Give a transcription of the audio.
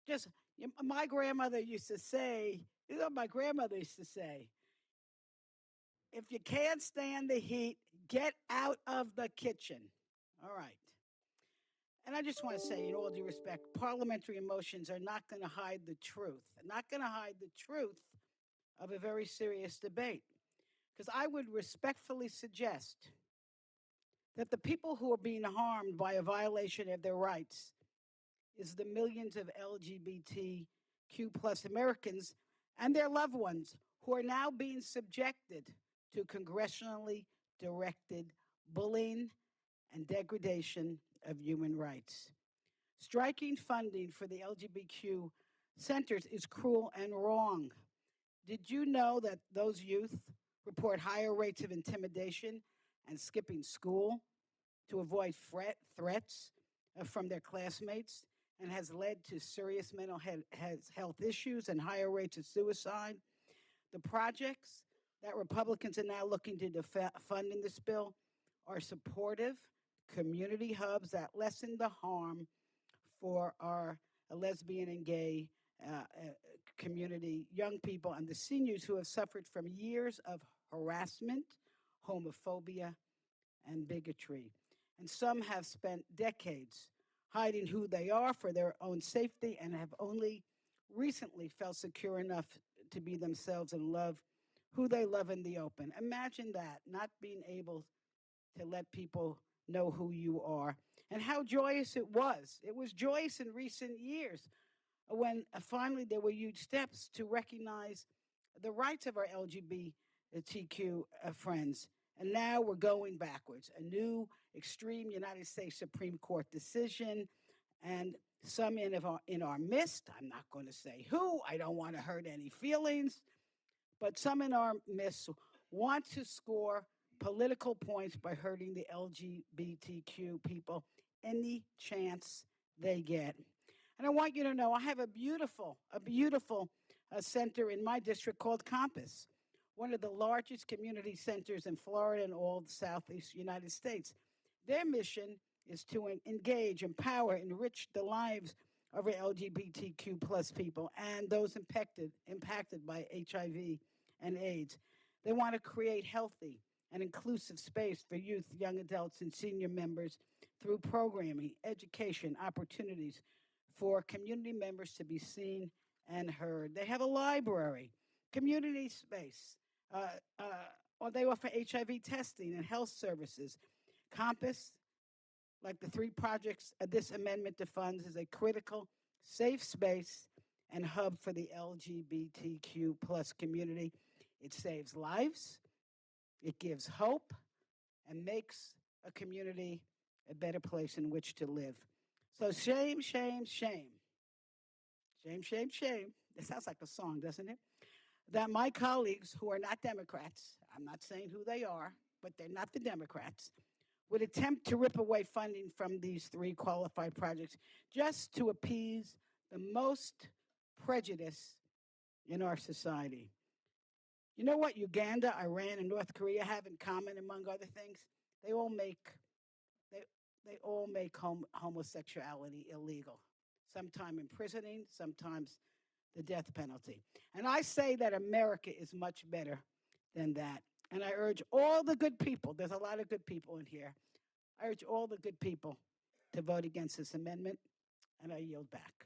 Just my grandmother used to say, you know, my grandmother used to say, if you can't stand the heat, get out of the kitchen. All right. And I just want to say, in all due respect, parliamentary emotions are not going to hide the truth, not going to hide the truth of a very serious debate. Because I would respectfully suggest that the people who are being harmed by a violation of their rights is the millions of LGBTQ plus Americans and their loved ones who are now being subjected to congressionally directed bullying and degradation of human rights. Striking funding for the LGBTQ centers is cruel and wrong. Did you know that those youth report higher rates of intimidation and skipping school to avoid threats from their classmates and has led to serious mental health issues and higher rates of suicide? The projects that Republicans are now looking to fund in this bill are supportive community hubs that lessen the harm for our lesbian and gay community, young people, and the seniors who have suffered from years of harassment, homophobia, and bigotry. And some have spent decades hiding who they are for their own safety and have only recently felt secure enough to be themselves and love who they love in the open. Imagine that, not being able to let people know who you are and how joyous it was. It was joyous in recent years when finally there were huge steps to recognize the rights of our LGBTQ friends. And now we're going backwards. A new extreme United States Supreme Court decision, and some in our midst, I'm not going to say who, I don't want to hurt any feelings, but some in our midst want to score political points by hurting the LGBTQ people any chance they get. And I want you to know I have a beautiful center in my district called Compass, one of the largest community centers in Florida and all the Southeast United States. Their mission is to engage, empower, enrich the lives of our LGBTQ plus people and those impacted by HIV and AIDS. They want to create healthy and inclusive space for youth, young adults, and senior members through programming, education, opportunities for community members to be seen and heard. They have a library, community space, or they offer HIV testing and health services. Compass, like the three projects this amendment funds, is a critical, safe space and hub for the LGBTQ plus community. It saves lives, it gives hope, and makes a community a better place in which to live. So shame, shame, shame. Shame, shame, shame. It sounds like a song, doesn't it? That my colleagues who are not Democrats, I'm not saying who they are, but they're not the Democrats, would attempt to rip away funding from these three qualified projects just to appease the most prejudice in our society. You know what Uganda, Iran, and North Korea have in common, among other things? They all make homosexuality illegal. Sometimes imprisoning, sometimes the death penalty. And I say that America is much better than that. And I urge all the good people, there's a lot of good people in here, I urge all the good people to vote against this amendment, and I yield back.